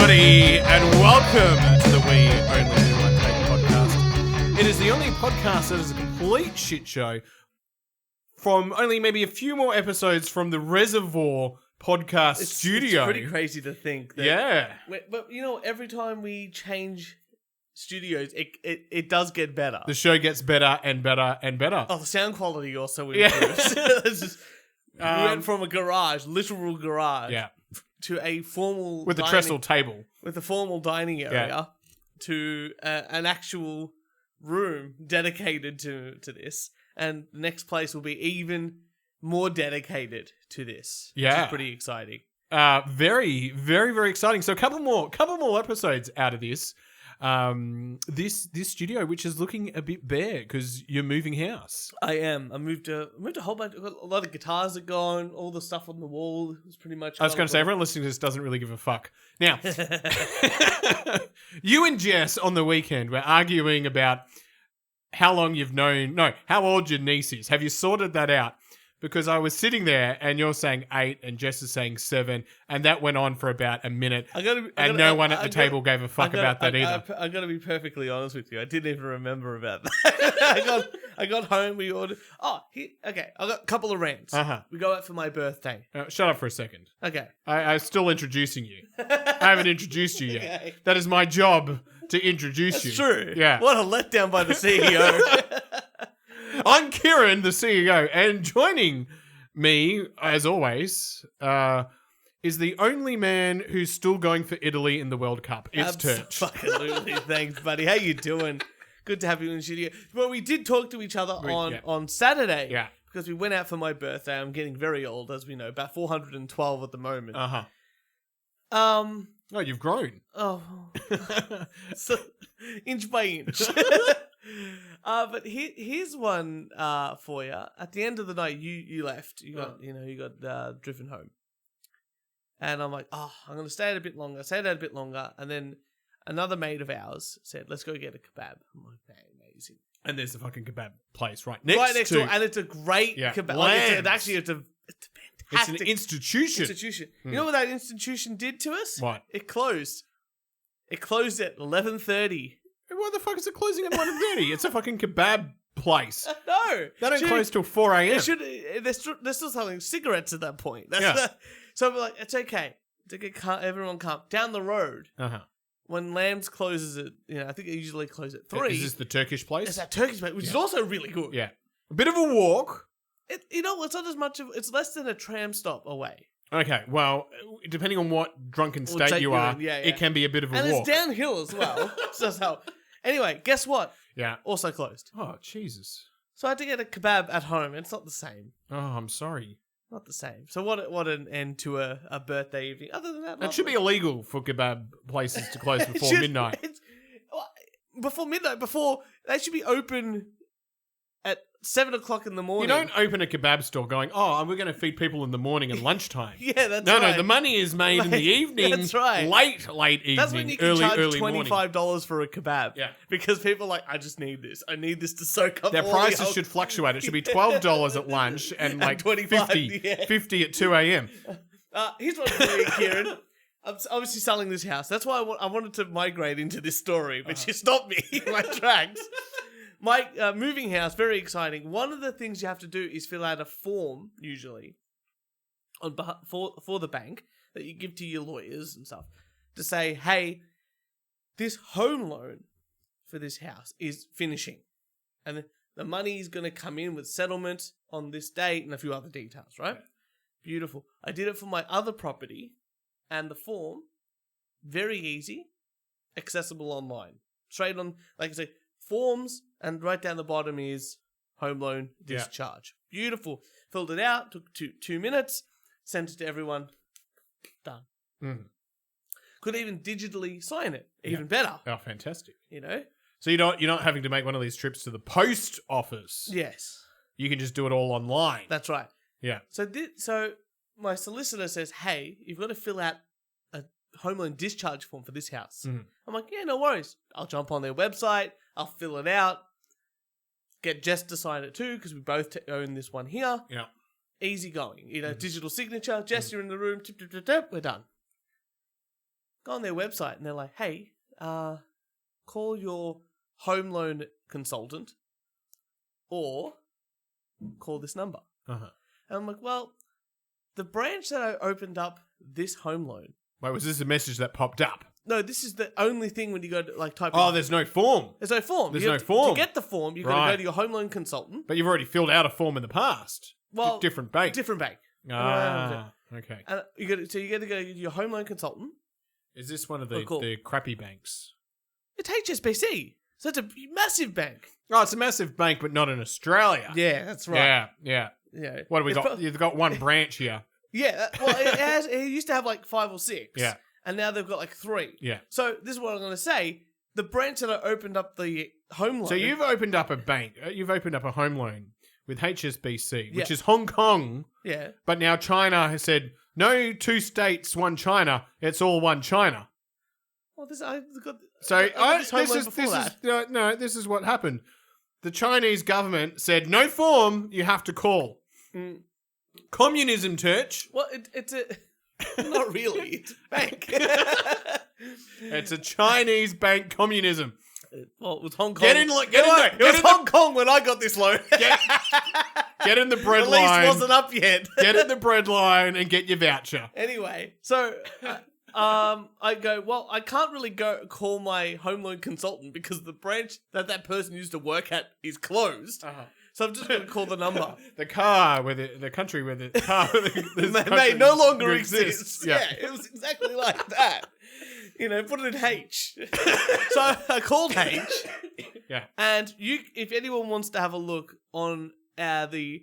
everybody, and welcome to the We Only Do One Take podcast. It is the only podcast that is a complete shit show from only maybe a few more episodes from the Reservoir podcast studio. It's pretty crazy to think that. Yeah. But you know, every time we change studios, it does get better. The show gets better and better and better. Oh, the sound quality also improves. It's just, we went from a garage, literal garage, to a formal with a trestle table. With a formal dining area to an actual room dedicated to this. And the next place will be even more dedicated to this. Yeah. Which is pretty exciting. Very, very, very exciting. So a couple more episodes out of this. This studio, which is looking a bit bare because you're moving house. I am. I moved a whole bunch. A lot of guitars are gone. All the stuff on the wall is pretty much. I was going to say, everyone listening to this doesn't really give a fuck. Now, you and Jess on the weekend were arguing about how long you've known. No, how old your niece is. Have you sorted that out? Because I was sitting there and you're saying 8 and Jess is saying 7, and that went on for about a minute. No one at the table gave a fuck about that either. I got to be perfectly honest with you. I didn't even remember about that. I got home. We ordered. Okay. I got a couple of rants. We go out for my birthday. Shut up for a second. Okay. I'm still introducing you. I haven't introduced you yet. Okay. That is my job to introduce you. That's true. Yeah. What a letdown by the CEO. I'm Kieran, the CEO, and joining me, as always, is the only man who's still going for Italy in the World Cup. It's Turch. Absolutely. Thanks, buddy. How you doing? Good to have you in the studio. Well, we did talk to each other on Saturday. Yeah. Because we went out for my birthday. I'm getting very old, as we know. About 412 at the moment. Oh, you've grown. Oh. So, inch by inch. But here's one for you. At the end of the night, you left. You got driven home, and I'm like, I'm gonna stay out a bit longer. Stayed out a bit longer, and then another mate of ours said, "Let's go get a kebab." I'm like, amazing. And there's a fucking kebab place right next door, and it's a great kebab. It's fantastic. It's an institution. You know what that institution did to us? What? It closed. It closed at 11:30. Why the fuck is it closing at 1:30? It's a fucking kebab place. No. They don't close till 4 a.m. They're still selling cigarettes at that point. So we're like, it's okay. Everyone calm. Down the road, when Lamb's closes at, I think they usually close at 3. Is this the Turkish place? It's that Turkish place, which is also really good. Yeah. A bit of a walk. It's not as much of, it's less than a tram stop away. Okay, well, depending on what drunken state you are, it can be a bit of a walk. And it's downhill as well. Anyway, guess what? Yeah. Also closed. Oh, Jesus. So I had to get a kebab at home. It's not the same. Oh, I'm sorry. Not the same. So what an end to a birthday evening. Other than that, it should be illegal for kebab places to close before midnight. Before midnight. They should be open at 7 o'clock in the morning. You don't open a kebab store going, we're going to feed people in the morning and lunchtime. Yeah, that's right. No, the money is made in the evening. That's right. Late evening. That's when you can charge $25 morning. For a kebab. Yeah. Because people are like, I just need this. I need this to soak up their prices should fluctuate. It should be $12 at lunch and like 50 at 2 a.m. Here's what I'm doing, Kieran. I'm obviously selling this house. That's why I wanted to migrate into this story, but you stopped me in my tracks. My moving house, very exciting. One of the things you have to do is fill out a form, usually, on for the bank that you give to your lawyers and stuff, to say, hey, this home loan for this house is finishing. And the money is going to come in with settlement on this date and a few other details, right? Yeah. Beautiful. I did it for my other property, and the form, very easy, accessible online. Straight on, like I say, forms, and right down the bottom is home loan discharge. Yeah. Beautiful. Filled it out, took 2 minutes, sent it to everyone. Done. Mm. Could even digitally sign it. Even better. Oh, fantastic. So you're not having to make one of these trips to the post office. Yes. You can just do it all online. That's right. Yeah. So my solicitor says, hey, you've got to fill out a home loan discharge form for this house. Mm. I'm like, yeah, no worries. I'll jump on their website. I'll fill it out. Get Jess to sign it too, because we both own this one here. Yeah. Easy going. Digital signature. Jess, you're in the room. We're done. go on their website and they're like, hey, call your home loan consultant or call this number. Uh-huh. And I'm like, well, the branch that I opened up this home loan. Wait, was this a message that popped up? No, this is the only thing when you go to type in. Oh, there's no form. There's no form. There's no form. To get the form, you've got to Right. go to your home loan consultant. But you've already filled out a form in the past. Well, different bank. Different bank. Ah, okay. And you got to go to your home loan consultant. Is this one of the, cool. the crappy banks? It's HSBC. So it's a massive bank. Oh, it's a massive bank, but not in Australia. Yeah, that's right. Yeah. Yeah. What have we got? You've got one branch here. Yeah. Well, it used to have like 5 or 6. Yeah. And now they've got like 3. Yeah. So this is what I'm going to say. The branch that I opened up the home loan. So you've opened up a bank. You've opened up a home loan with HSBC, which Yeah. is Hong Kong. Yeah. But now China has said, no 2 states, 1 China. It's all 1 China. Well, I've got. So I got this home loan before this is what happened. The Chinese government said, no form, you have to call. Mm. Communism, Turch. Well, it's a. Not really. It's a bank. It's a Chinese bank communism. Well, it was Hong Kong. Get in It was Hong Kong when I got this loan. Get in the bread The lease line. wasn't up yet. Get in the bread line and get your voucher. Anyway, so I go, well, I can't really go call my home loan consultant because the branch that person used to work at is closed. Uh-huh. So I'm just going to call the number. The car with the country with the car May no longer exists. Yeah. It was exactly like that. Put it in H. So I called H. Yeah. And if anyone wants to have a look on believe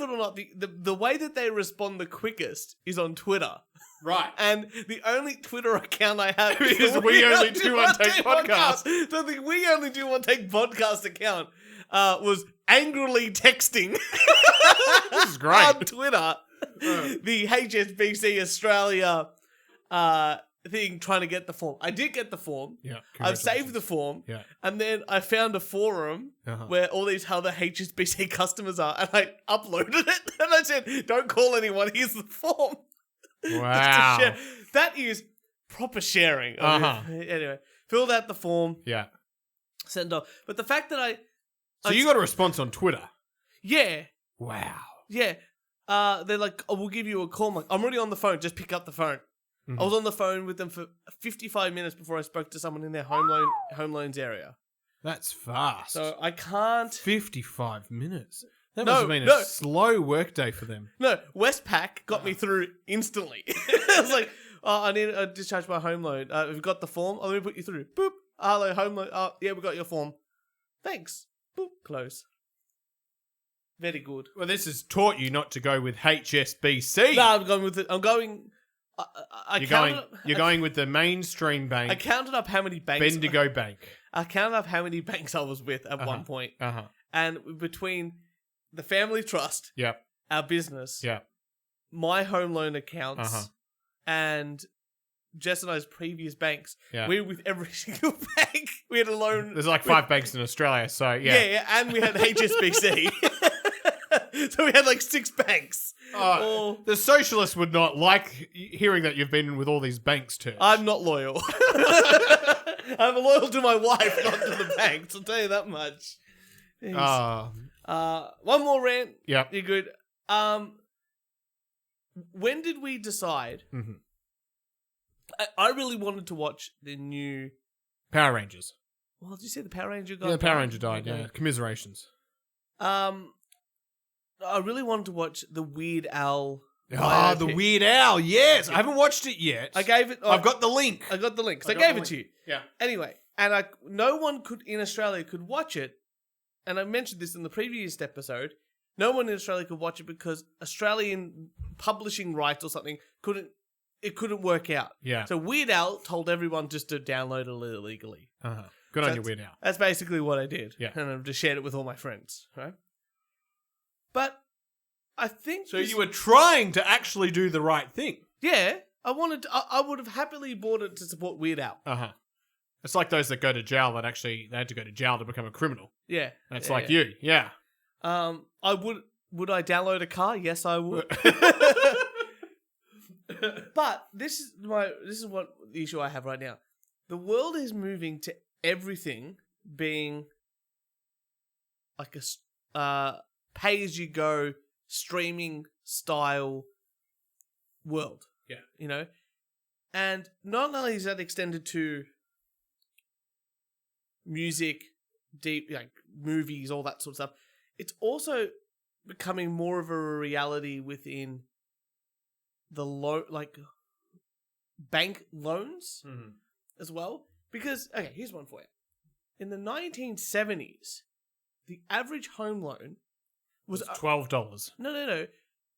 it or not, the way that they respond the quickest is on Twitter. Right. And the only Twitter account I have is We Only Do One Take Podcast. So the We Only Do One Take Podcast account was angrily texting This is great. on Twitter the HSBC Australia thing trying to get the form. I did get the form. Yeah. I've saved the form. Yeah. And then I found a forum where all these other HSBC customers are, and I uploaded it. And I said, don't call anyone, here's the form. Wow. Just to share. That is proper sharing. Anyway, filled out the form, Yeah. sent off. But the fact that So you got a response on Twitter. Yeah. Wow. Yeah. They're like, we'll give you a call. I'm like, I'm already on the phone. Just pick up the phone. Mm-hmm. I was on the phone with them for 55 minutes before I spoke to someone in their home loans area. That's fast. So I can't. 55 minutes. That No, must have been no. a slow work day for them. No, Westpac got me through instantly. I was like, I need to discharge my home loan. We've got the form. Let me put you through. Boop. Hello, home loan. Yeah, we got your form. Thanks. Boop. Close. Very good. Well, this has taught you not to go with HSBC. No, I'm going with it. I'm going. You're going with the mainstream bank. I counted up how many banks. Bendigo Bank. I counted up how many banks I was with at one point. And between the family trust, Yep. our business, Yep. my home loan accounts, and Jess and I's previous banks, Yeah. we were with every single bank. We had a loan. There's like 5 banks in Australia, so yeah. Yeah, and we had HSBC. So we had like 6 banks. The socialists would not like hearing that you've been with all these banks too. I'm not loyal. I'm loyal to my wife, not to the banks. I'll tell you that much. One more rant. Yep. You're good. When did we decide? Mm-hmm. I really wanted to watch the new Power Rangers. Well, did you say the Power Ranger guy? Yeah, the Power Ranger died, yeah. Commiserations. I really wanted to watch the Weird Al. Oh, the Weird Al, yes. I haven't watched it yet. I gave it. I've got the link. I got the link. So I gave it to you. Yeah. Anyway, and no one in Australia could watch it. And I mentioned this in the previous episode. No one in Australia could watch it because Australian publishing rights or something couldn't work out. Yeah. So Weird Al told everyone just to download it illegally. Good on you, Weird Al. That's basically what I did. Yeah. And I've just shared it with all my friends, right? But I think So you were trying to actually do the right thing. Yeah. I would have happily bought it to support Weird Al. It's like those that go to jail that actually they had to go to jail to become a criminal. Yeah. That's yeah, like yeah. you. Yeah. Would I download a car? Yes, I would. But this is what the issue I have right now. The world is moving to everything being like a pay-as-you-go streaming style world. Yeah. You know? And not only is that extended to music, deep like movies, all that sort of stuff, it's also becoming more of a reality within the bank loans as well. Because okay, here's one for you. In the 1970s, the average home loan was $12. no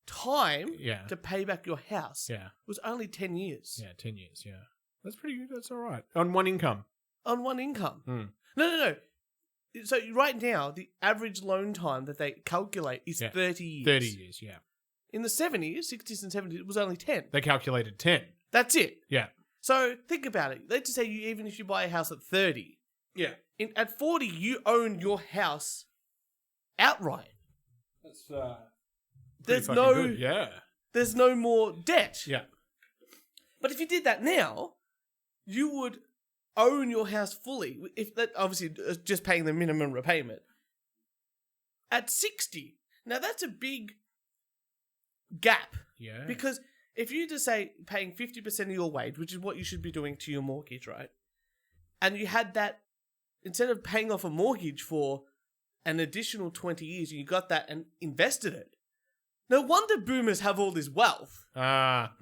time Yeah. to pay back your house Yeah. was only 10 years. Yeah, 10 years, yeah. That's pretty good. That's all right. On one income. On one income. Mm. No. So right now, the average loan time that they calculate is 30 years. 30 years, yeah. In the 70s, 60s and 70s, it was only 10. They calculated 10. That's it. Yeah. So think about it. Let's just say even if you buy a house at 30, Yeah. at 40, you own your house outright. That's There's fucking no good. Yeah. There's no more debt. Yeah. But if you did that now, you would own your house fully. If that obviously just paying the minimum repayment at 60. Now that's a big gap. Yeah. Because if you just say paying 50% of your wage, which is what you should be doing to your mortgage, right? And you had that, instead of paying off a mortgage for an additional 20 years, you got that and invested it. No wonder boomers have all this wealth. Yeah.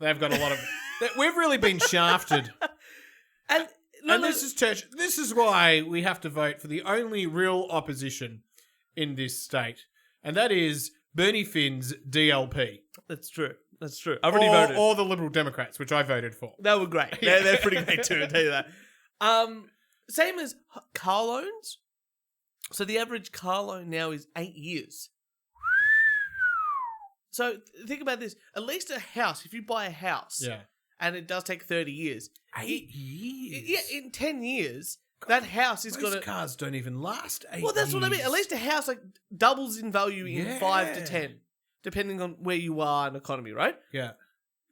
They've got a lot of... We've really been shafted. And this is Turch. This is why we have to vote for the only real opposition in this state. And that is Bernie Finn's DLP. That's true. I've already voted. Or the Liberal Democrats, which I voted for. They were great. They're pretty great too, I'll tell you that. Same as car loans. So the average car loan now is 8 years. So think about this. At least a house, if you buy a house, and it does take 30 years. 8 years? Yeah, in 10 years, that house is going to... cars don't even last 8 years. Well, that's what I mean. At least a house doubles in value in 5 to 10, depending on where you are in the economy, right? Yeah.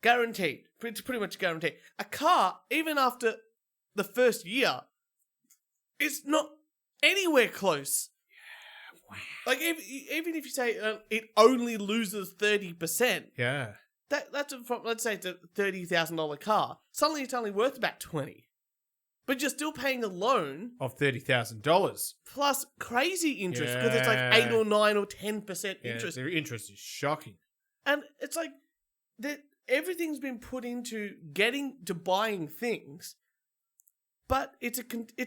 Guaranteed. It's pretty much guaranteed. A car, even after the first year, is not anywhere close. Wow. Like, even if you say it only loses 30%, Yeah. that's from, let's say it's a $30,000 car. Suddenly it's only worth about 20. But you're still paying a loan Of $30,000. plus crazy interest because it's like 8 or 9 or 10% interest. Their interest is shocking. And it's like that everything's been put into getting to buying things, but it's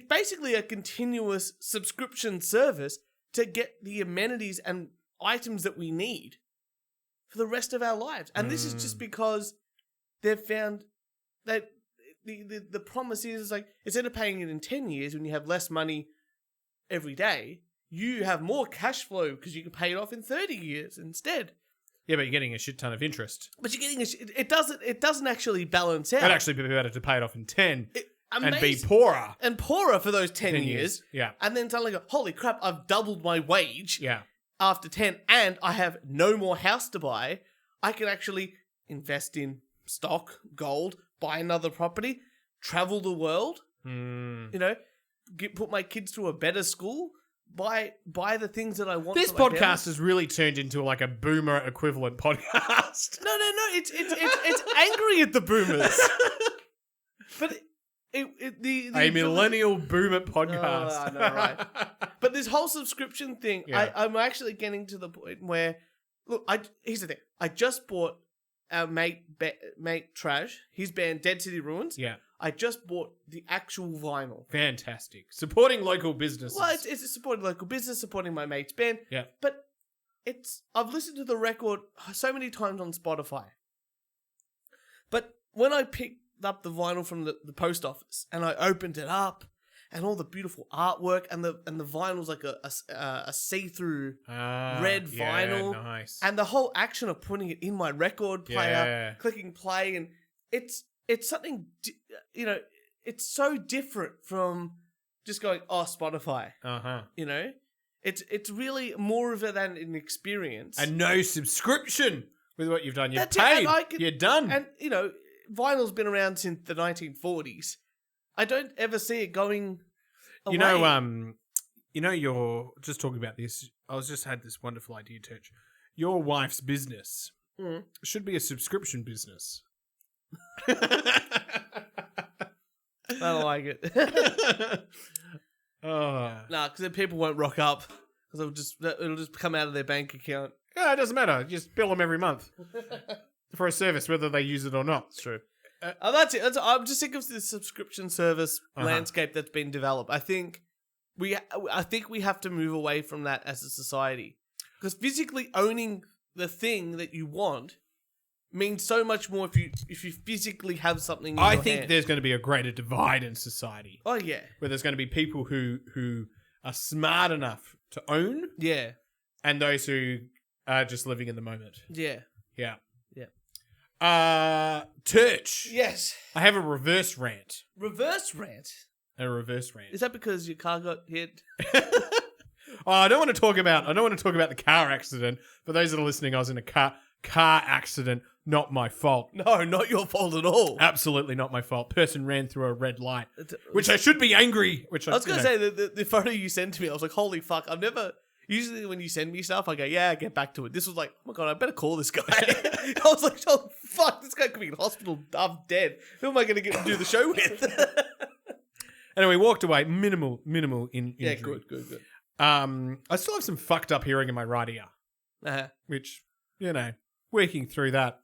basically a continuous subscription service to get the amenities and items that we need for the rest of our lives. And this is just because they've found that the promise is like, instead of paying it in 10 years when you have less money every day, you have more cash flow because you can pay it off in 30 years instead. Yeah, but you're getting a shit ton of interest. But you're getting it doesn't actually balance out. It'd actually be better to pay it off in 10 and be Amazing. poorer. And poorer for those 10 years. Yeah. And then suddenly go, holy crap, I've doubled my wage Yeah. after 10 and I have no more house to buy. I can actually invest in stock, gold, buy another property, travel the world, you know, put my kids through a better school, buy the things that I want. This for my podcast family. has really turned into like a boomer equivalent podcast. No, it's angry at the boomers. But a millennial boomer podcast. I know, right? But this whole subscription thing, Yeah. I'm actually getting to the point where, look, here's the thing. I just bought our mate Trash, his band Dead City Ruins. Yeah. I just bought the actual vinyl. Fantastic. Supporting local businesses. Well, it's supporting local business, supporting my mate's band. Yeah. But I've listened to the record so many times on Spotify. But when I picked up the vinyl from the post office and I opened it up and all the beautiful artwork and the vinyl's like a see-through red vinyl. Nice. And the whole action of putting it in my record player, clicking play, and it's something, you know, it's so different from just going, oh, Spotify. You know? It's really more of it than an experience. And no subscription with what you've done. You've That's it, paid. and I can- You're done. And, vinyl's been around since the 1940s. I don't ever see it going away. You're just talking about this. I was just had this wonderful idea, Turch. Your wife's business should be a subscription business. I don't like it. Nah, because then people won't rock up. Because it'll just come out of their bank account. Yeah, it doesn't matter. Just bill them every month for a service, whether they use it or not. It's true. That's it. I'm just sick of the subscription service landscape that's been developed. I think we have to move away from that as a society, because physically owning the thing that you want means so much more if you physically have something in your I think hand. there's going to be a greater divide in society. Oh yeah, Where there's going to be people who are smart enough to own, yeah, and those who are just living in the moment. yeah, Yeah. yeah. Turch. Yes. I have a reverse rant. Reverse rant. A reverse rant. Is that because your car got hit? I don't want to talk about the car accident. For those that are listening, I was in a car accident. Not my fault. No, not your fault at all. Absolutely not my fault. Person ran through a red light, which I should be angry. Which I was going to say, the photo you sent to me, I was like, holy fuck, I've never... Usually when you send me stuff, I go, yeah, get back to it. This was like, oh my God, I better call this guy. I was like, oh fuck, this guy could be in hospital. I'm dead. Who am I going to do the show with? Anyway, walked away. Minimal injury. Yeah, good. I still have some fucked up hearing in my right ear, Uh-huh. which, working through that.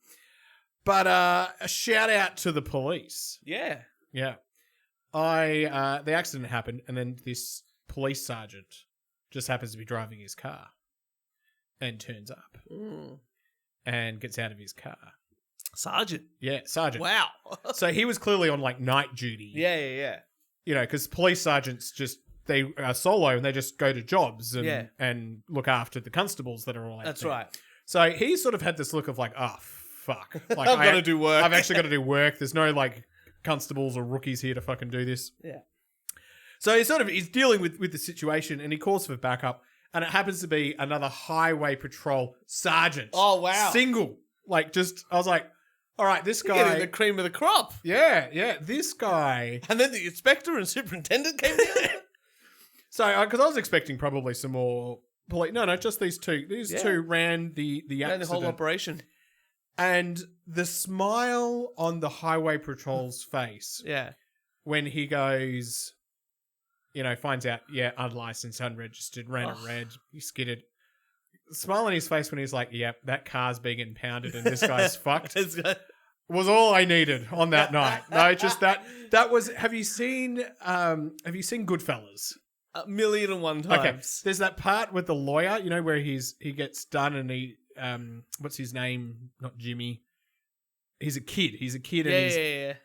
But a shout out to the police. Yeah. Yeah. The accident happened, and then this police sergeant just happens to be driving his car and turns up and gets out of his car. Sergeant. Yeah, sergeant. Wow. So he was clearly on like night duty. Yeah. Because police sergeants they are solo and they just go to jobs and look after the constables that are all out That's there. right. So he sort of had this look of like, oh, fuck. Like, I've got to do work. I've actually got to do work. There's no like constables or rookies here to fucking do this. Yeah. So he's dealing with the situation, and he calls for backup, and it happens to be another highway patrol sergeant. Oh, wow. Single. I was like, all right, this You're guy. getting the cream of the crop. Yeah, this guy. And then the inspector and superintendent came down. So, because I was expecting probably some more police. No, just these two. These two ran the accident. The whole operation. And the smile on the highway patrol's face. Yeah. When he goes, finds out, unlicensed, unregistered, ran a red, he skidded. Smile on his face when he's like, yep, that car's being impounded and this guy's fucked. Was all I needed on that night. No, just that was, have you seen Goodfellas? 1,000,001 times. Okay. There's that part with the lawyer, where he gets done and he, what's his name? Not Jimmy. He's a kid.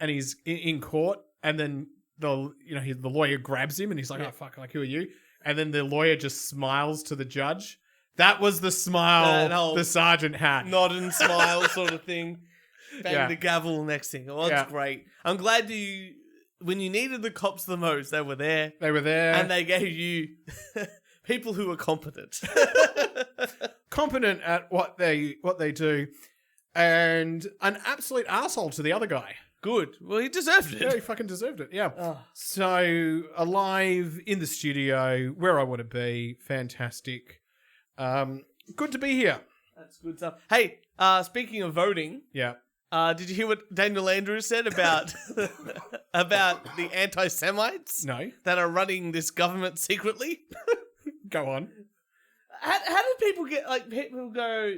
And he's in court, and then the lawyer grabs him and he's like, oh fuck, like, who are you? And then the lawyer just smiles to the judge. That was the smile the sergeant had. Nod and smile sort of thing. Bang the gavel next thing. Oh, that's great. I'm glad when you needed the cops the most, they were there. And they gave you people who were competent. Competent at what they do. And an absolute asshole to the other guy. Good. Well, he deserved it. Yeah, he fucking deserved it. Yeah. Oh. So, alive in the studio, where I want to be. Fantastic. Good to be here. That's good stuff. Hey, speaking of voting. Yeah. Did you hear what Daniel Andrews said about about the anti-Semites? No. That are running this government secretly? Go on. How do people people go,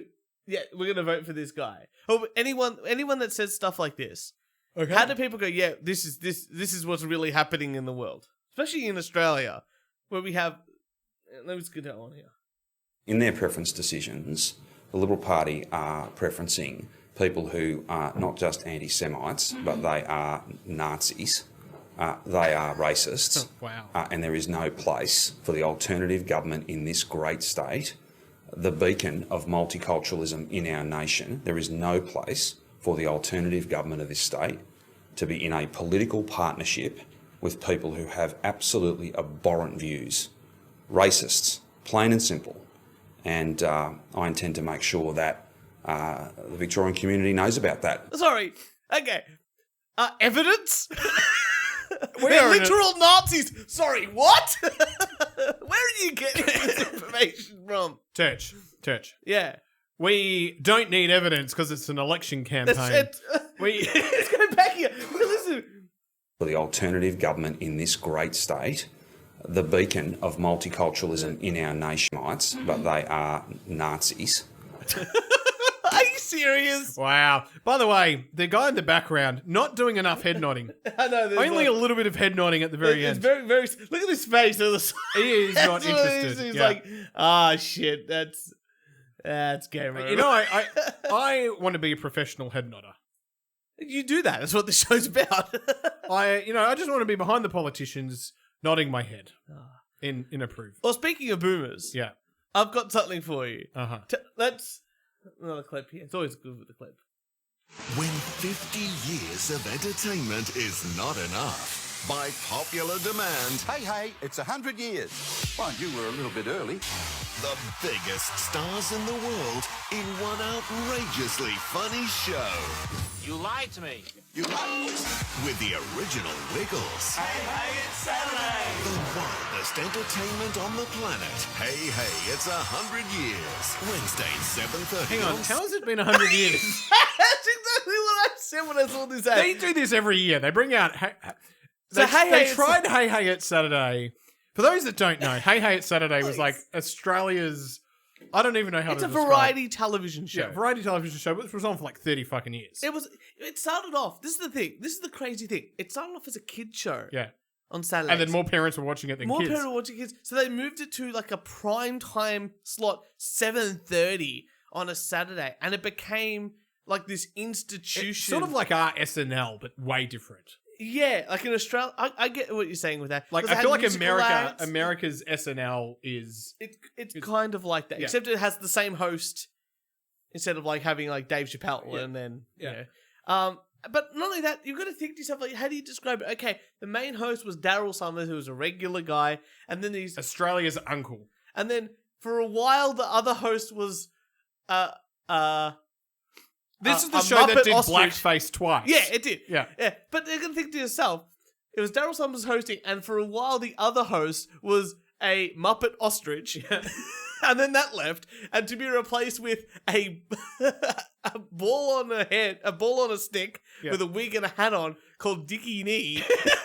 yeah, we're going to vote for this guy? Or anyone that says stuff like this. Okay. How do people go, yeah, this is what's really happening in the world? Especially in Australia, where we have... Let me just get on here. In their preference decisions, the Liberal Party are preferencing people who are not just anti-Semites, but they are Nazis. They are racists. Wow. And there is no place for the alternative government in this great state, the beacon of multiculturalism in our nation. There is no place for the alternative government of this state to be in a political partnership with people who have absolutely abhorrent views. Racists, plain and simple. And I intend to make sure that The Victorian community knows about that. Sorry. Okay. Evidence? We They're are in a- literal Nazis. Sorry, what? Where are you getting this information from? Turch. Yeah. We don't need evidence because it's an election campaign. Let's go back here. Listen. For the alternative government in this great state, the beacon of multiculturalism in our nation, but they are Nazis. Are you serious? Wow. By the way, the guy in the background not doing enough head nodding. I know. Only a little bit of head nodding at the very It's end. very, very. Look at his face. He is not That's what interested. He's Yeah. like, shit. That's game over. You know, I want to be a professional head nodder. You do that. That's what the show's about. I just want to be behind the politicians, nodding my head in approve. Well, speaking of boomers, Yeah. I've got something for you. Uh-huh. Let's another clip here. It's always good with the clip. When 50 years of entertainment is not enough, by popular demand, Hey, it's 100 years. Mind you, we're a little bit early. the biggest stars in the world in one outrageously funny show. You lied to me. With the original Wiggles. Hey, it's Saturday. The wildest entertainment on the planet. Hey, it's 100 years. Wednesday, 7:30. Hang on, how has it been 100 years? That's exactly what I said when I saw this ad. They do this every year. They bring out... So They tried Hey It's Saturday. For those that don't know, Hey It's Saturday was like Australia's... I don't even know how It's to a describe variety television show. Yeah, variety television show, which was on for like 30 fucking years. It started off. This is the thing. This is the crazy thing. It started off as a kid show. Yeah. On Saturdays. And then more parents were watching it than More kids. parents were watching kids. So they moved it to like a prime time slot, 7:30 on a Saturday, and it became like this institution. It's sort of like our SNL, but way different. Yeah, like in Australia. I get what you're saying with that. Like 'Cause it I had feel like musical ads. America's SNL is It's kind of like that, Yeah. except it has the same host instead of like having like Dave Chappelle Yeah. and then Yeah. But not only that, you've got to think to yourself like, how do you describe it? Okay, the main host was Daryl Summers, who was a regular guy, and then Australia's uncle. and then for a while the other host was This is the a show that Muppet did ostrich. blackface twice. Yeah, it did. Yeah. Yeah, but you're gonna think to yourself, it was Daryl Summers hosting, and for a while the other host was a Muppet ostrich, and then that left, and to be replaced with a a ball on a stick Yeah. with a wig and a hat on called Dickie Knee,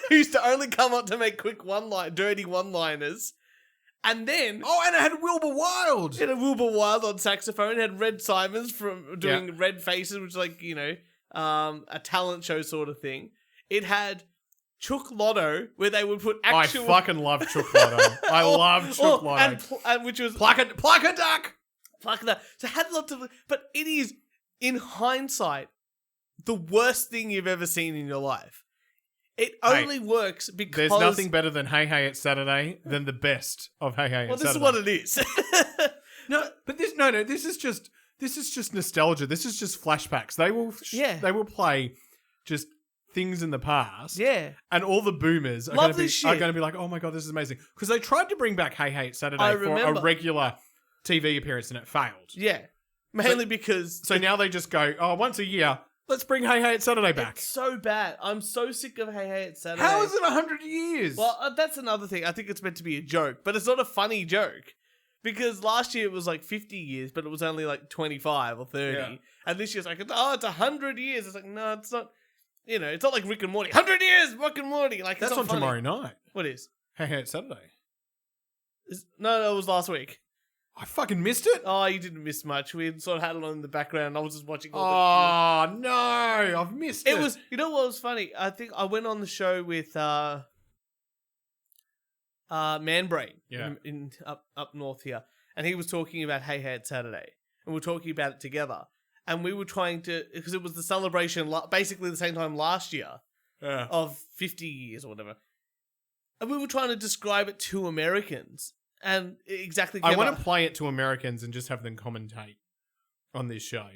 who used to only come up to make quick dirty one-liners, and then. Oh, and it had Wilbur Wilde. It had Wilbur Wilde on saxophone. It had Red Simons from doing Red Faces, which is like, a talent show sort of thing. It had Chook Lotto, where they would put actual... I fucking love Chook Lotto. I love Chook Lotto. And which was... Pluck a duck. Fuck that. So it had lots of... But it is, in hindsight, the worst thing you've ever seen in your life. It only works because... There's nothing better than Hey It's Saturday than the best of Hey Well, It's this is Saturday. what it is. No, but this is just nostalgia. This is just flashbacks. They will play just things in the past. Yeah. And all the boomers are Love going this shit. to be like, oh my God, this is amazing. Because they tried to bring back Hey It's Saturday I for remember. a regular TV appearance and it failed. Yeah. Mainly because... So now they just go, oh, once a year, let's bring Hey It's Saturday back. It's so bad. I'm so sick of Hey It's Saturday. How is it 100 years? Well, that's another thing. I think it's meant to be a joke, but it's not a funny joke. Because last year it was like 50 years, but it was only like 25 or 30. Yeah. And this year's like, it's 100 years. It's like, no, it's not. It's not like Rick and Morty. 100 years, Rick and Morty. Like, That's it's on not funny. tomorrow night. What is? Hey It's Saturday. No, it was last week. I fucking missed it. Oh, you didn't miss much. We sort of had it on in the background. I was just watching all Oh, no. I've missed it. It was, you know what was funny? I think I went on the show with Manbrain in up north here, and he was talking about Hey It's Saturday, and we were talking about it together, and we were trying to, because it was the celebration basically the same time last year of 50 years or whatever, and we were trying to describe it to Americans, and it exactly I came want up. to play it to Americans and just have them commentate on this show.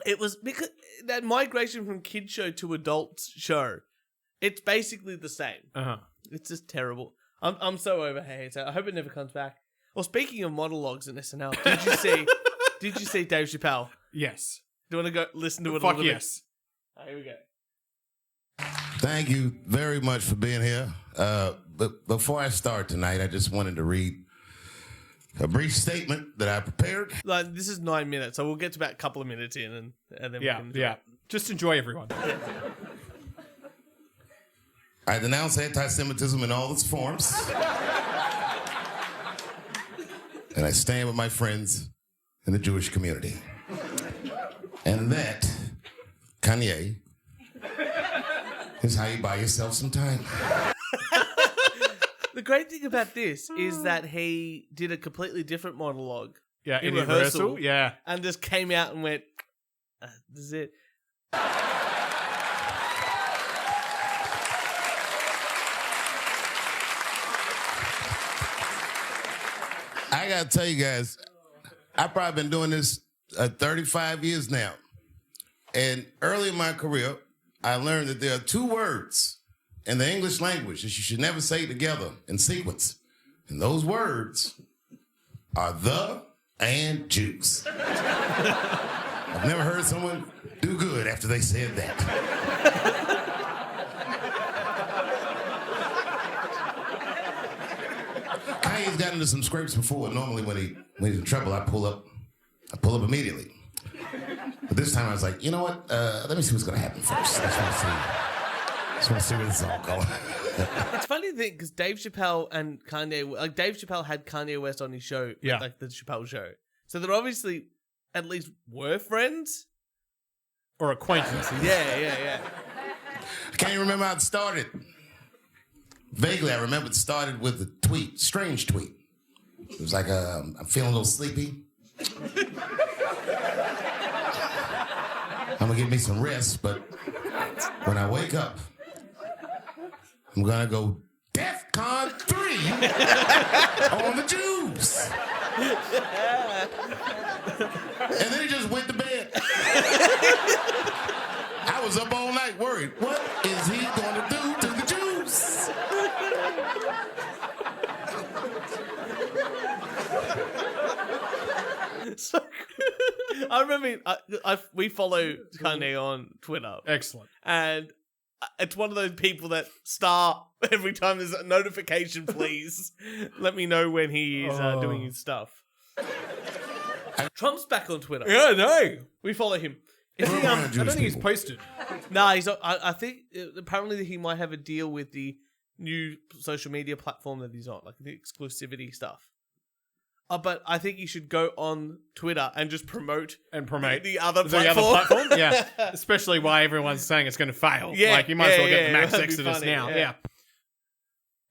It was because that migration from kid show to adult show, it's basically the same. Uh-huh. It's just terrible. I'm so over Hey It's Saturday. I hope it never comes back. Well, speaking of monologues in SNL, Did you see Dave Chappelle? Yes. Do you want to go listen to it a Fuck little yes. bit? Here we go. Thank you very much for being here. But before I start tonight, I just wanted to read a brief statement that I prepared. Like, this is 9 minutes, so we'll get to about a couple of minutes in, and then we can. Yeah. Just enjoy everyone. I denounce anti-Semitism in all its forms. And I stand with my friends in the Jewish community. And that, Kanye, is how you buy yourself some time. The great thing about this is that he did a completely different monologue. Yeah, in in rehearsal. Yeah. And just came out and went, this is it. I gotta tell you guys, I've probably been doing this 35 years now. And early in my career, I learned that there are two words in the English language that you should never say together in sequence. And those words are the and juice. I've never heard someone do good after they said that. Kanye's gotten into some scrapes before. Normally when he's in trouble, I pull up immediately. But this time I was like, you know what? Let me see what's gonna happen first. I just want to see where this is all going. It's funny to think because Dave Chappelle and Kanye, like Dave Chappelle had Kanye West on his show, Yeah. like the Chappelle show. So they're obviously at least were friends. Or acquaintances. Yeah. I can't even remember how it started. Vaguely, I remember it started with a tweet, strange tweet. It was like, I'm feeling a little sleepy. I'm gonna get me some rest, but when I wake up, I'm gonna go DEFCON 3 on the Jews. And then he just went to bed. I was up all night worried. What is he gonna do to the Jews? So I remember we follow Kanye on Twitter, Excellent. and it's one of those people that star every time there's a notification. Please let me know when he is doing his stuff. Trump's back on Twitter. Yeah, no. We follow him. Is he, I don't Jewish think he's people. posted. Nah, he's. I think apparently he might have a deal with the new social media platform that he's on, like the exclusivity stuff. But I think you should go on Twitter and just promote The other other platform. platform? Yeah. Especially why everyone's saying it's going to fail. Yeah, Like, you might as well yeah, get the mass that'd be exodus funny, now. yeah.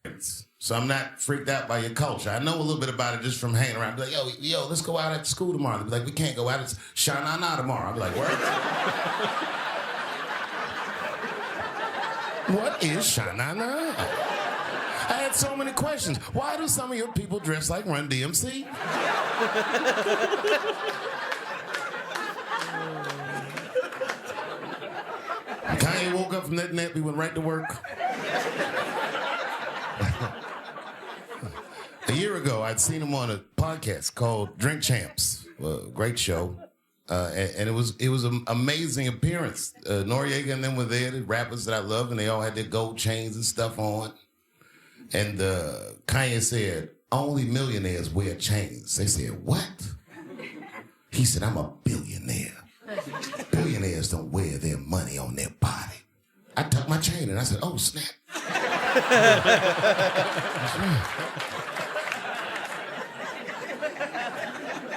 Yeah. So I'm not freaked out by your culture. I know a little bit about it just from hanging around. Be like, yo, let's go out at school tomorrow. They'll be like, we can't go out. It's Sha-Na-Na tomorrow. I'll be like, what? What is Sha-Na-Na? I had so many questions. Why do some of your people dress like Run DMC? Kanye woke up from that nap. He went right to work. A year ago, I'd seen him on a podcast called Drink Champs. Great show. And it was an amazing appearance. Noriega and them were there, the rappers that I love, and they all had their gold chains and stuff on. And Kanye said, only millionaires wear chains. They said, what? He said, I'm a billionaire. Billionaires don't wear their money on their body. I tucked my chain and I said, oh, snap. That's right.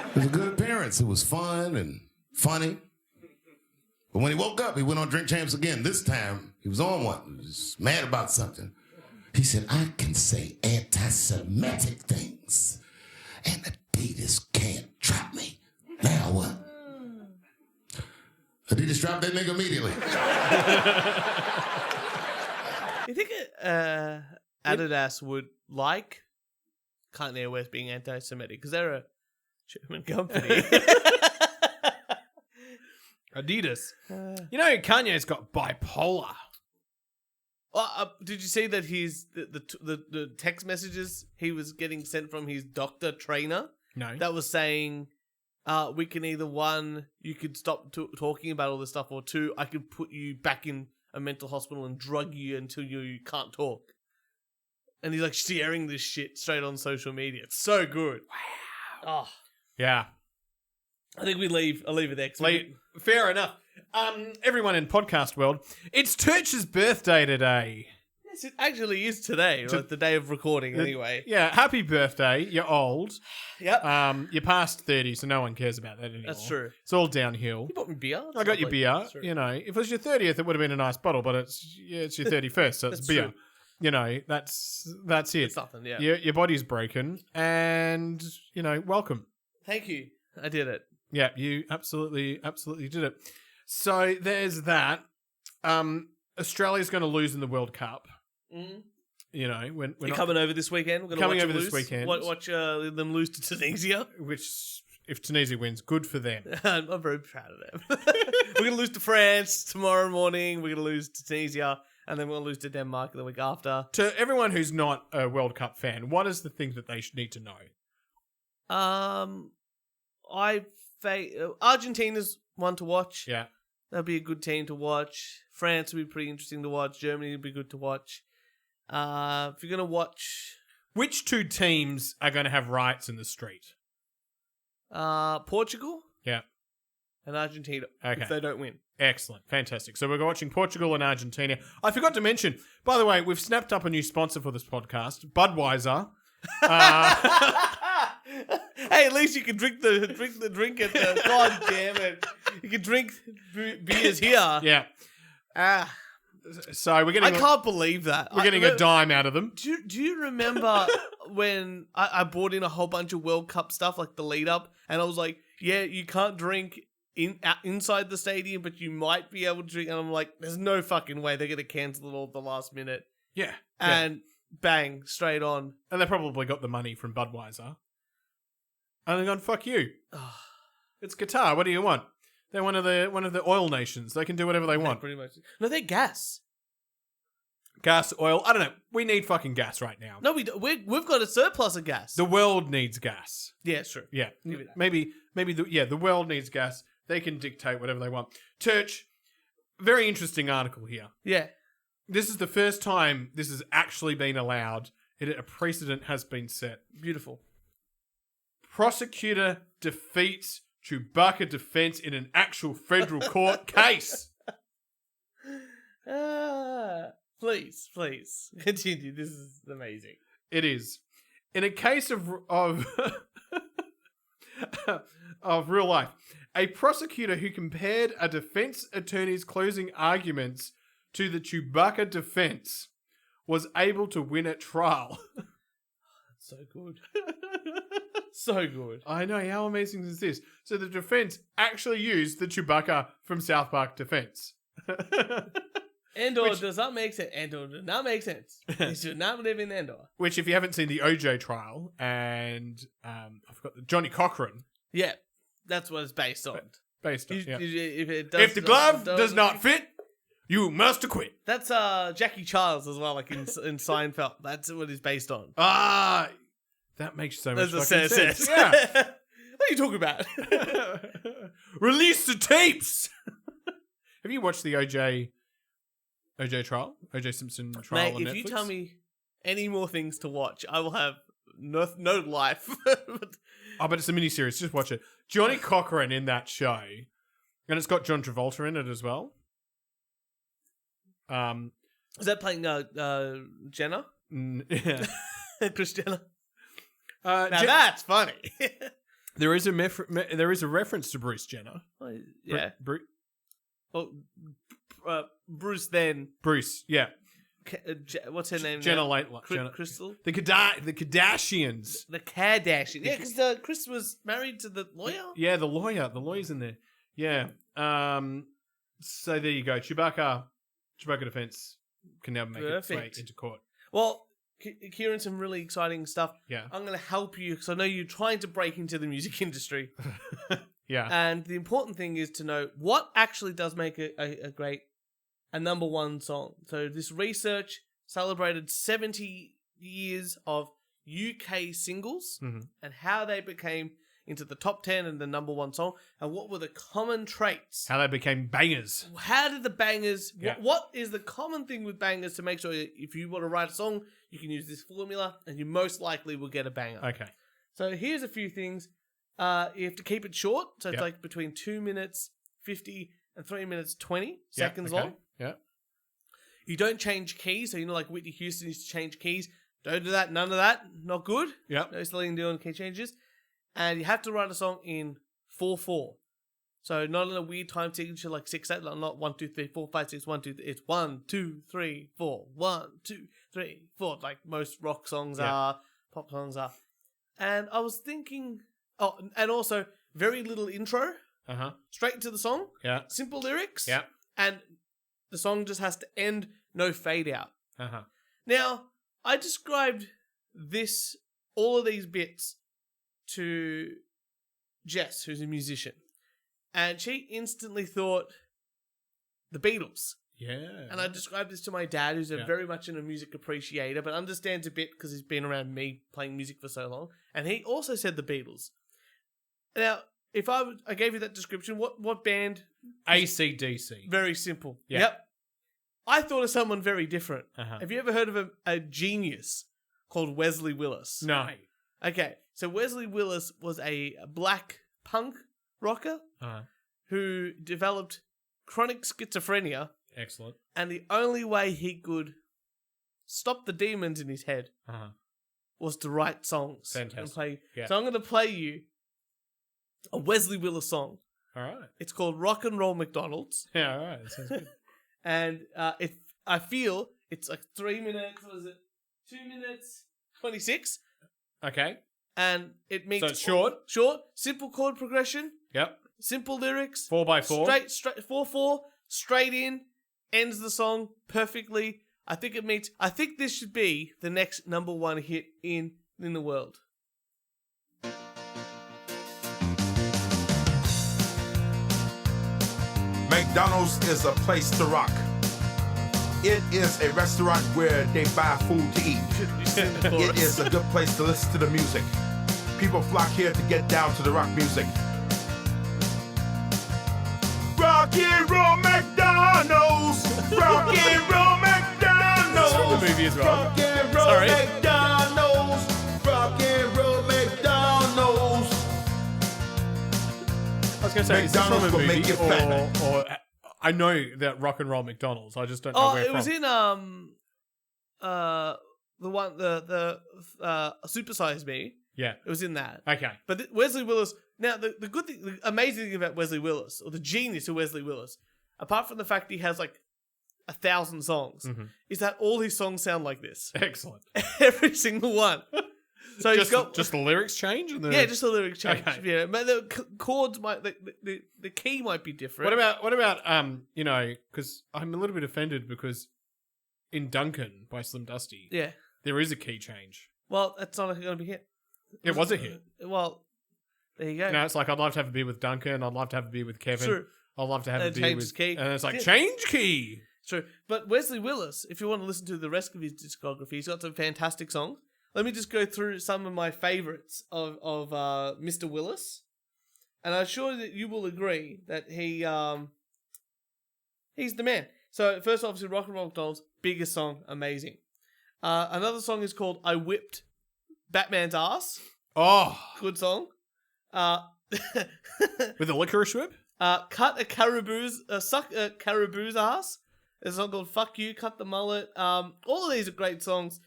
It was a good appearance. It was fun and funny. But when he woke up, he went on Drink Champs again. This time, he was on one. He was mad about something. He said, I can say anti-Semitic things, and Adidas can't trap me. Now what? Adidas dropped that nigga immediately. You think Adidas would like Kanye West being anti-Semitic? Because they're a German company. Adidas. You know, Kanye's got bipolar. Well, did you see that the text messages he was getting sent from his doctor trainer No. that was saying we can either, one, you could stop talking about all this stuff, or two, I could put you back in a mental hospital and drug you until you can't talk. And he's like sharing this shit straight on social media. It's so good. Wow. Oh, Yeah. I think I'll leave it there. 'Cause Fair enough. Everyone in podcast world, it's Turch's birthday today. yes, it actually is today, like the day of recording anyway. Yeah, happy birthday. You're old. Yep. You're past 30, so no one cares about that anymore. That's true. It's all downhill. You bought me beer? I got your beer. That's true. You know, if it was your 30th, it would have been a nice bottle, but it's your 31st, so it's That's beer. true. You know, that's it. It's nothing, yeah. Your body's broken, and, you know, welcome. Thank you. I did it. Yeah, you absolutely did it. So there's that. Australia's going to lose in the World Cup. Mm. You know, when we're You're not, coming over this weekend? We're Coming watch over them this lose? weekend. Watch them lose to Tunisia. which, if Tunisia wins, good for them. I'm very proud of them. We're going to lose to France tomorrow morning. We're going to lose to Tunisia. And then we'll lose to Denmark the week after. To everyone who's not a World Cup fan, what is the thing that they should need to know? Argentina's one to watch. Yeah. That'll be a good team to watch. France will be pretty interesting to watch. Germany will be good to watch. If you're going to watch Which two teams are going to have riots in the street? Portugal Yeah. and Argentina, Okay. if they don't win. Excellent. Fantastic. So we're watching Portugal and Argentina. I forgot to mention, by the way, we've snapped up a new sponsor for this podcast, Budweiser. Hey, at least you can drink the drink at the... God damn it. You can drink beers here. Yeah. Ah, So we're I getting can't believe that. we're getting a dime out of them. Do you remember when I bought in a whole bunch of World Cup stuff, like the lead up, and I was like, yeah, you can't drink inside the stadium, but you might be able to drink. And I'm like, there's no fucking way they're going to cancel it all at the last minute. Yeah. And bang, straight on. And they probably got the money from Budweiser. And they're gone, fuck you. It's Qatar. What do you want? They're one of the oil nations. They can do whatever they want. Pretty much. No, they're gas. Gas, oil. I don't know. We need fucking gas right now. No, we've got a surplus of gas. The world needs gas. Yeah, it's true. Yeah. Give me that. Maybe the world needs gas. They can dictate whatever they want. Turch, very interesting article here. Yeah. This is the first time this has actually been allowed. A precedent has been set. Beautiful. Prosecutor defeats Chewbacca defense in an actual federal court case. Please continue. This is amazing. It is. In a case of of real life, a prosecutor who compared a defense attorney's closing arguments to the Chewbacca defense was able to win at trial. So good. So good. I know, how amazing is this? So the defense actually used the Chewbacca from South Park defense. Endor does not make sense. Endor does not make sense. He should not live in Endor. Which, if you haven't seen the OJ trial, and I forgot Johnny Cochran, Yeah, that's what it's based on. based on. Yeah. If If the glove does not fit, you must acquit. That's Jackie Childs as well, like in Seinfeld. That's what it's based on. Ah, that makes so much That's fucking what sense. says. Yeah. What are you talking about? Release the tapes. Have you watched the OJ trial? OJ Simpson trial Mate, on if Netflix? you tell me any more things to watch, I will have no life. Oh, but it's a miniseries. Just watch it. Johnny Cochran in that show, and it's got John Travolta in it as well. Is that playing Jenna? Yeah. Chris Jenner? Now That's funny. there is a reference to Bruce Jenner. Yeah. Bruce, Bruce then. yeah. What's her name? Jenner now? late. Crystal? The Kardashians. The Kardashian. Yeah, because Chris was married to the lawyer. Yeah, the lawyer. The lawyer's in there. Yeah. So there you go. Chewbacca defense can now make its way into court. Well, Kieran, some really exciting stuff. Yeah. I'm going to help you because I know you're trying to break into the music industry. Yeah. And the important thing is to know what actually does make a great number one song. So this research celebrated 70 years of UK singles and how they became into the top 10 and the number 1 song, and what were the common traits? How they became bangers. How did the bangers? Yeah. What is the common thing with bangers to make sure if you want to write a song, you can use this formula, and you most likely will get a banger. Okay. So here's a few things. You have to keep it short, so it's like between 2 minutes 50 and 3 minutes 20 seconds long. Yeah. You don't change keys, so like Whitney Houston used to change keys. Don't do that. None of that. Not good. Yep. No Celine Dion key changes. And you have to write a song in 4/4. So not in a weird time signature like 6/8, not 1 2 3 4 5 6 1 2. It's 1 2 3 4 1 2 3 4, like most rock songs are, pop songs are. And I was thinking, and also very little intro, straight into the song. Yeah. Simple lyrics. Yeah. And the song just has to end, no fade out. Uh-huh. Now, I described all of these bits to Jess, who's a musician, and she instantly thought the Beatles. Yeah. And I described this to my dad, who's very much a music appreciator, but understands a bit because he's been around me playing music for so long, and he also said the Beatles. Now, if I gave you that description, what band? AC/DC. Very simple. Yeah. Yep. I thought of someone very different. Uh-huh. Have you ever heard of a genius called Wesley Willis? No. Okay, so Wesley Willis was a black punk rocker who developed chronic schizophrenia, Excellent. and the only way he could stop the demons in his head was to write songs. Fantastic. And play. Yeah. So I'm going to play you a Wesley Willis song. All right. It's called Rock and Roll McDonald's. Yeah, all right. That sounds good. And I feel it's like 3 minutes, what is it? 2 minutes 26. Okay. And it means So it's short? Short, simple chord progression, Yep. simple lyrics. 4x4. Straight 4/4, straight in, ends the song perfectly. I think this should be the next number 1 hit in the world. McDonald's is a place to rock. It is a restaurant where they buy food to eat. It is a good place to listen to the music. People flock here to get down to the rock music. Rock and roll McDonald's. Rock and roll McDonald's. That's from the movie as well. Rock and roll Sorry. McDonald's. Rock and roll McDonald's. I was going to say, is this from a McDonald's will movie make you fat. or I know that Rock and Roll McDonald's. I just don't know where it from. was in the Super Size Me. Yeah. It was in that. Okay. But Wesley Willis. Now the good thing, the amazing thing about Wesley Willis, or the genius of Wesley Willis, apart from the fact he has like 1,000 songs, is that all his songs sound like this. Excellent. Every single one. So he's got Just the lyrics change? And the... yeah, just the lyric change. Okay. Yeah, but the chords might the key might be different. What about because I'm a little bit offended because in Duncan by Slim Dusty, Yeah. there is a key change. Well, that's not going to be hit. It was a hit. Well, there you go. It's like I'd love to have a beer with Duncan. I'd love to have a beer with Kevin. True. I'd love to have a And beer change with his key. And it's like Yeah. change key. True. But Wesley Willis, if you want to listen to the rest of his discography, he's got some fantastic songs. Let me just go through some of my favorites of Mr. Willis. And I'm sure that you will agree that he's the man. So first, obviously, Rock and Roll McDonald's, biggest song, amazing. Another song is called I Whipped Batman's Ass. Oh, Good song. with a licorice whip. Cut a caribou's, suck a caribou's ass. There's a song called Fuck You, Cut the Mullet. All of these are great songs.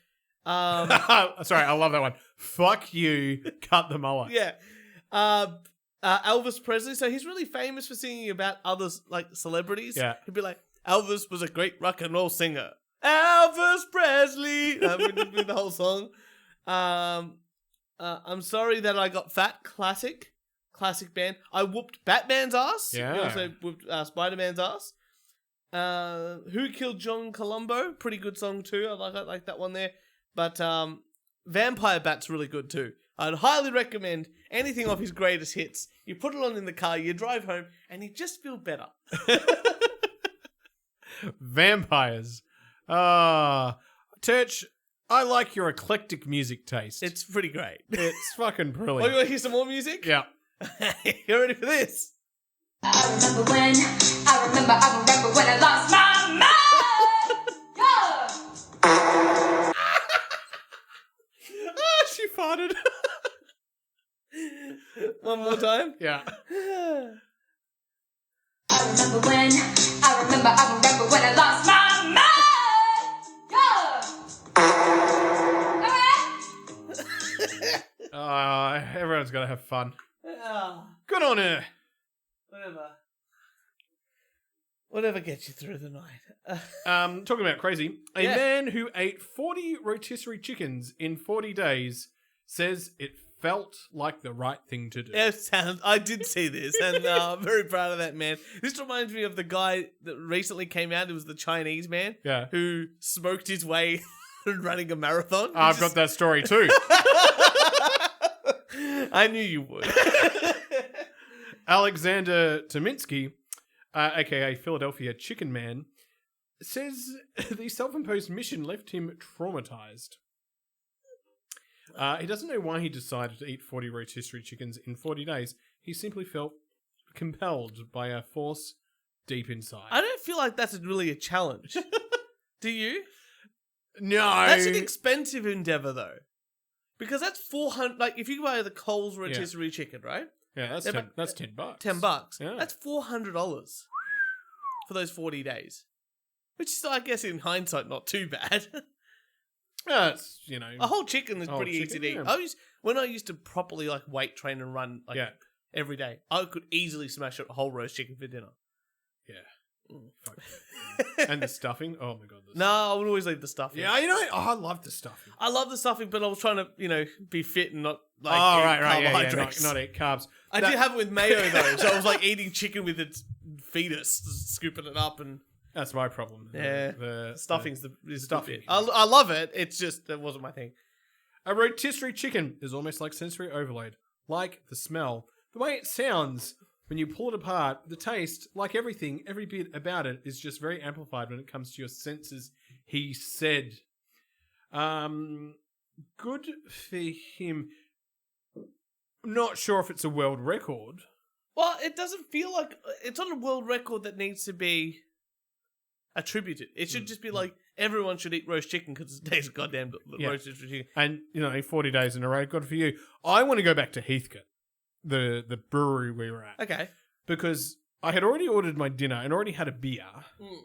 Sorry, I love that one. Fuck you, cut the mullet. Yeah. Elvis Presley. So he's really famous for singing about others, like celebrities. Yeah. He'd be like, Elvis was a great rock and roll singer. Elvis Presley. With the whole song. I'm sorry that I got fat. Classic band. I whooped Batman's ass. Yeah. He also whooped Spider-Man's ass. Who Killed John Colombo? Pretty good song too. I like that one there. But Vampire Bat's really good too. I'd highly recommend anything off his greatest hits. You put it on in the car, you drive home, and you just feel better. Vampires. Turch, I like your eclectic music taste. It's pretty great. It's fucking Oh, you brilliant. want to hear some more music? Yeah. You ready for this? I remember when I lost my mind. Ah, she farted. One more time. Yeah. I remember when I lost my mind. Everyone's got to have fun. Ah, Good on her. whatever gets you through the night. Talking about crazy, a Yeah. man who ate 40 rotisserie chickens in 40 days says it felt like the right thing to do. I did see this, and I'm very proud of that man. This reminds me of the guy that recently came out. It was the Chinese man Yeah. who smoked his way running a marathon. I've got that story too. I knew you would. Alexander Tominsky, aka Philadelphia Chicken Man, says the self-imposed mission left him traumatized. He doesn't know why he decided to eat 40 rotisserie chickens in 40 days. He simply felt compelled by a force deep inside. I don't feel like that's really a challenge. Do you? No. That's an expensive endeavor, though. Because that's 400. Like, if you buy the Coles rotisserie chicken, right? Yeah, that's Yeah, $10. but- That's $10. $10. Yeah. That's $400 for those 40 days. Which is, I guess, in hindsight, not too bad. That's, you know. A whole chicken is Whole pretty chicken, easy to eat. yeah. When I used to properly like weight train and run like Yeah. every day, I could easily smash a whole roast chicken for dinner. Yeah. Fuck. And the stuffing. Oh my god. No, I would always leave the stuffing. Yeah, you know, I love the stuffing. I love the stuffing, but I was trying to, be fit and not like Oh, eat right, yeah, carbohydrates. not eat carbs. I did have it with mayo though, so I was like eating chicken with its fetus, scooping it up, and That's my problem. yeah, The stuffing's the stuffing. stuffing. I love it. It's just that wasn't my thing. A rotisserie chicken is almost like sensory overload. Like the smell, the way it sounds when you pull it apart, the taste, like everything, every bit about it is just very amplified when it comes to your senses, he said. Good for him. Not sure if it's a world record. Well, it doesn't feel like it's not a world record that needs to be attributed. It should just be like everyone should eat roast chicken because it tastes goddamn roasted chicken. And, 40 days in a row, good for you. I want to go back to Heathcote, the brewery we were at. Okay. Because I had already ordered my dinner and already had a beer Mm.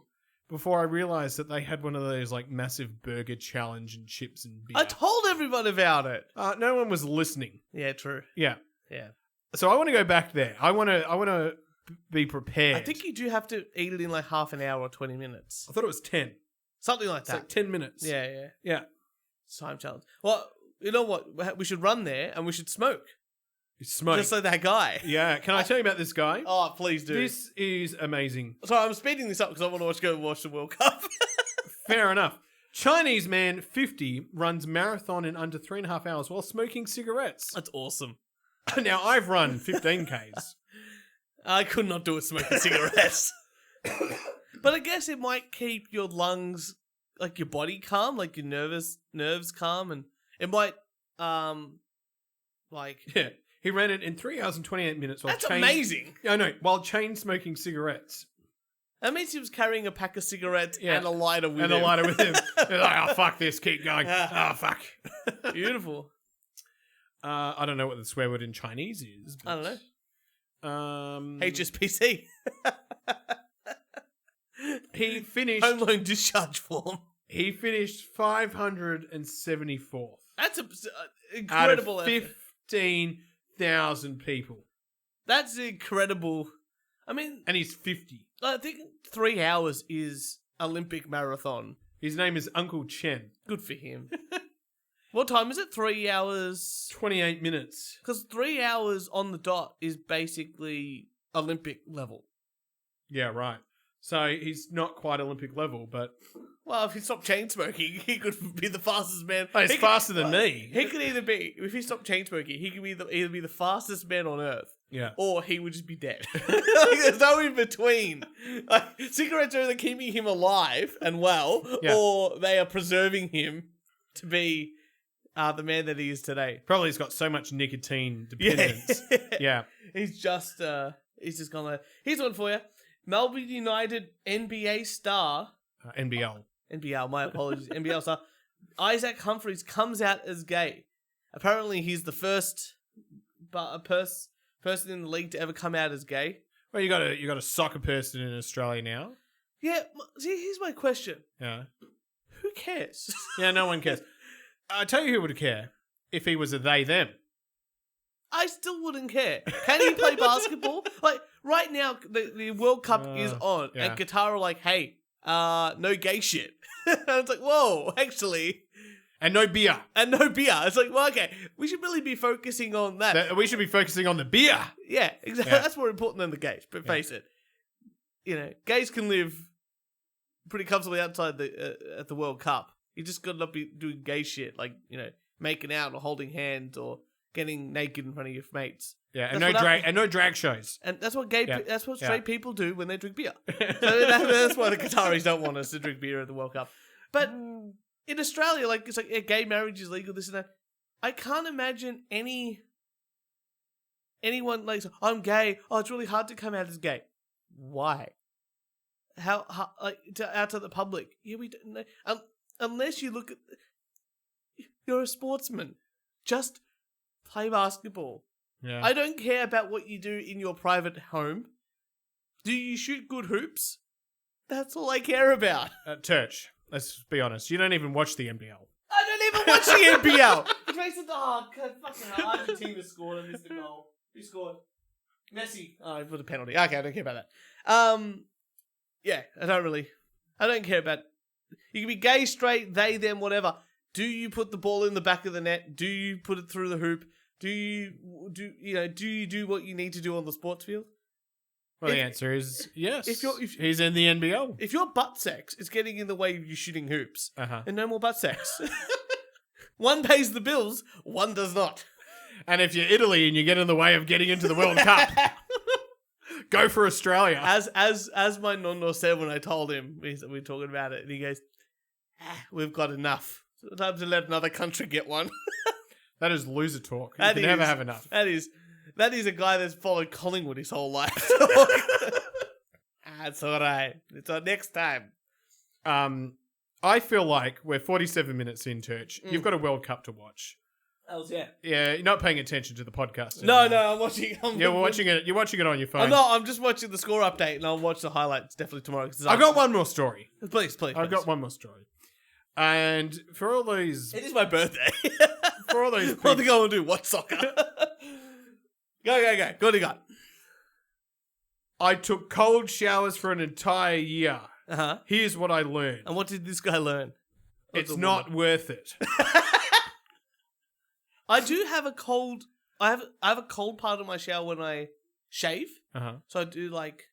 before I realised that they had one of those like massive burger challenge and chips and beer. I told everyone about it. No one was listening. Yeah, true. Yeah. Yeah. So I want to go back there. I want to be prepared. I think you do have to eat it in like half an hour or 20 minutes. I thought it was 10. Something like It's that. like 10 minutes. Yeah. Yeah. It's time challenge. Well, you know what? We should run there and we should smoke. Smoke. Just like that guy. Yeah. Can I tell you about this guy? Oh, please do. This is amazing. Sorry, I'm speeding this up because I want to go watch the World Cup. Fair enough. Chinese man 50 runs marathon in under 3.5 hours while smoking cigarettes. That's awesome. Now, I've run 15Ks. I could not do it smoking cigarettes. But I guess it might keep your lungs, like your body calm, like your nerves calm, and it might, like... Yeah. He ran it in 3 hours and 28 minutes. While That's amazing. Yeah, I know. While chain smoking cigarettes. That means he was carrying a pack of cigarettes and a lighter with him. And a lighter with him. They're like, oh, fuck this. Keep going. Oh, fuck. Beautiful. I don't know what the swear word in Chinese is. I don't know. HSBC. He finished... Home loan discharge form. He finished 574th. That's incredible. Out of 15,000 people. That's incredible. I mean... And he's 50. I think 3 hours is Olympic marathon. His name is Uncle Chen. Good for him. What time is it? 3 hours... 28 minutes. Because 3 hours on the dot is basically Olympic level. Yeah, right. So he's not quite Olympic level, but... Well, if he stopped chain smoking, he could be the fastest man. Oh, he's faster than me. He could either be, if he stopped chain smoking, he could be either be the fastest man on earth. Yeah. Or he would just be dead. There's no in between. Like, cigarettes are either keeping him alive and well, Yeah. or they are preserving him to be the man that he is today. Probably he's got so much nicotine dependence. Yeah. He's just gonna. Here's one for you. Melbourne United NBA star. NBL. My apologies. NBL star. Isaac Humphries comes out as gay. Apparently, he's the first person in the league to ever come out as gay. Well, you got a soccer person in Australia now. Yeah. See, here's my question. Yeah. Who cares? Yeah, no one cares. I tell you who would care if he was a they them. I still wouldn't care. Can he play basketball? Like right now, the World Cup is on, yeah. and Qatar are like, "Hey, no gay shit." And it's like, whoa, actually. And no beer. It's like, well, okay, we should really be focusing on that. We should be focusing on the beer. Yeah, exactly. Yeah. That's more important than the gays. But face it, gays can live pretty comfortably outside at the World Cup. You just got to not be doing gay shit, like making out or holding hands or getting naked in front of your mates. Yeah, and no drag shows. And that's what that's what straight people do when they drink beer. So that's why the Qataris don't want us to drink beer at the World Cup. But in Australia, like it's like gay marriage is legal, this and that. I can't imagine anyone like, I'm gay. Oh, it's really hard to come out as gay. Why? How like out to the public? Yeah, we don't know. Unless you look at, you're a sportsman. Just play basketball. Yeah. I don't care about what you do in your private home. Do you shoot good hoops? That's all I care about. Turch, let's be honest. You don't even watch the NBL. I don't even watch the NBL. It makes it fucking hell. Argentina scored and missed the goal. Who scored? Messi. Oh, he put a penalty. Okay, I don't care about that. Yeah, I don't care about. You can be gay, straight, they, them, whatever. Do you put the ball in the back of the net? Do you put it through the hoop? Do you do what you need to do on the sports field? Well, the answer is yes. If he's in the NBL. If your butt sex is getting in the way of you shooting hoops, then no more butt sex. One pays the bills, one does not. And if you're Italy and you get in the way of getting into the World Cup, go for Australia. As my nonno said when I told him we were talking about it, and he goes, "We've got enough. It's time to let another country get one." That is loser talk. You can never have enough. That is a guy that's followed Collingwood his whole life. That's all right. It's our next time. I feel like we're 47 minutes in, Turch. You've got a World Cup to watch. Yeah. Yeah, you're not paying attention to the podcast No, anymore. I'm watching. You're watching it on your phone. I'm not. I'm just watching the score update, and I'll watch the highlights definitely tomorrow. I've got one more story. Please. I've got one more story. And for all these... It is my birthday. For all those people... What are they going to do? Watch soccer. Go. What do you got? I took cold showers for an entire year. Uh-huh. Here's what I learned. And what did this guy learn? It's not worth it. I do have a cold... I have a cold part of my shower when I shave. Uh-huh. So I do like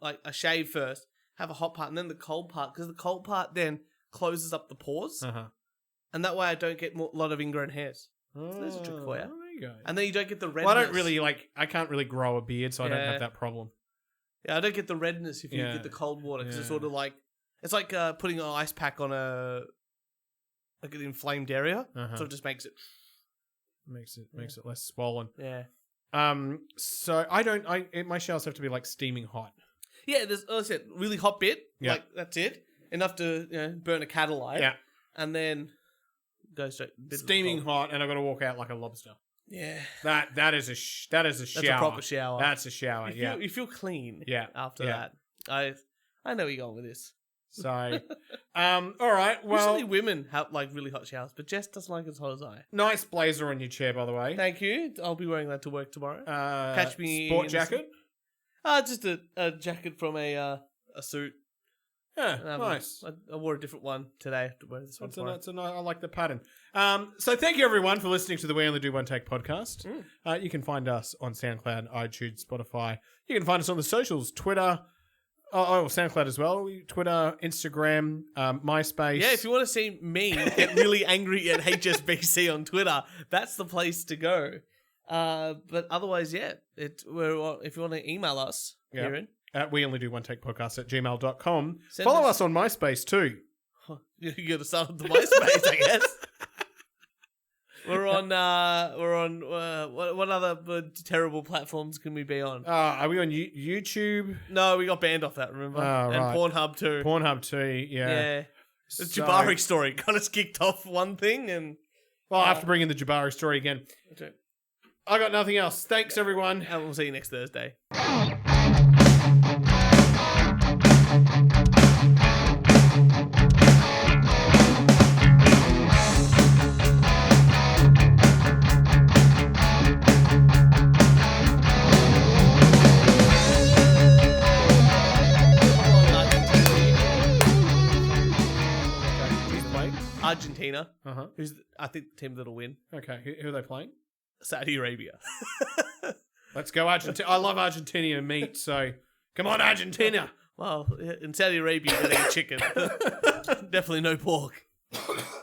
I shave first, have a hot part, and then the cold part, because the cold part then closes up the pores. Uh-huh. And that way I don't get a lot of ingrown hairs. So there's a trick for you. There you go. And then you don't get the redness. Well, I can't really grow a beard, so I don't Yeah. have that problem. Yeah, I don't get the redness if you get the cold water, because it's sort of like, it's like putting an ice pack on an inflamed area. Uh-huh. So it just makes it less swollen. Yeah. So my showers have to be like steaming hot. Yeah, there's, as I said, really hot bit. Yeah. Like, that's it. Enough to burn a cat alive. Yeah. And then go straight. Steaming hot, and I've got to walk out like a lobster. Yeah. That is a shower. That's a proper shower. That's a shower. You feel clean. Yeah. After Yeah. that, I know where you're going with this. So, all right. Well, usually women have like really hot showers, but Jess doesn't like it as hot as I. nice blazer on your chair, by the way. Thank you. I'll be wearing that to work tomorrow. Catch me sport in jacket. Just a jacket from a suit. Yeah, nice. I wore a different one today. To wear this one I like the pattern. So thank you everyone for listening to the We Only Do One Take podcast. You can find us on SoundCloud, iTunes, Spotify. You can find us on the socials, Twitter, SoundCloud as well. Twitter, Instagram, MySpace. Yeah, if you want to see me get really angry at HSBC on Twitter, that's the place to go. But otherwise, if you want to email us, Kieran. We Only Do One Take podcast at gmail.com. Send Follow us- us on MySpace too. You got to start with the MySpace, I guess. We're on. What other terrible platforms can we be on? Are we on YouTube? No, we got banned off that. Remember? Oh, and right. Pornhub too. Pornhub too. Yeah. Yeah. The So- Jabari story got us kicked off one thing, and Well, I have to bring in the Jabari story again. okay. I got nothing else. Thanks, everyone. And we'll see you next Thursday. Who's playing? Argentina, Uh-huh. who's I think the team that'll win. Okay, who are they playing? Saudi Arabia. Let's go Argentina. I love Argentinian meat, so come on, Argentina. Well, in Saudi Arabia, you gotta eat chicken. Definitely no pork.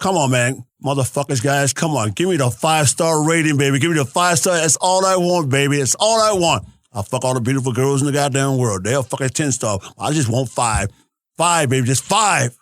Come on, man. Motherfuckers, guys, come on. Give me the 5-star rating, baby. Give me the 5-star. That's all I want, baby. That's all I want. I'll fuck all the beautiful girls in the goddamn world. They'll fuck a 10-star. I just want 5. 5, baby. Just 5.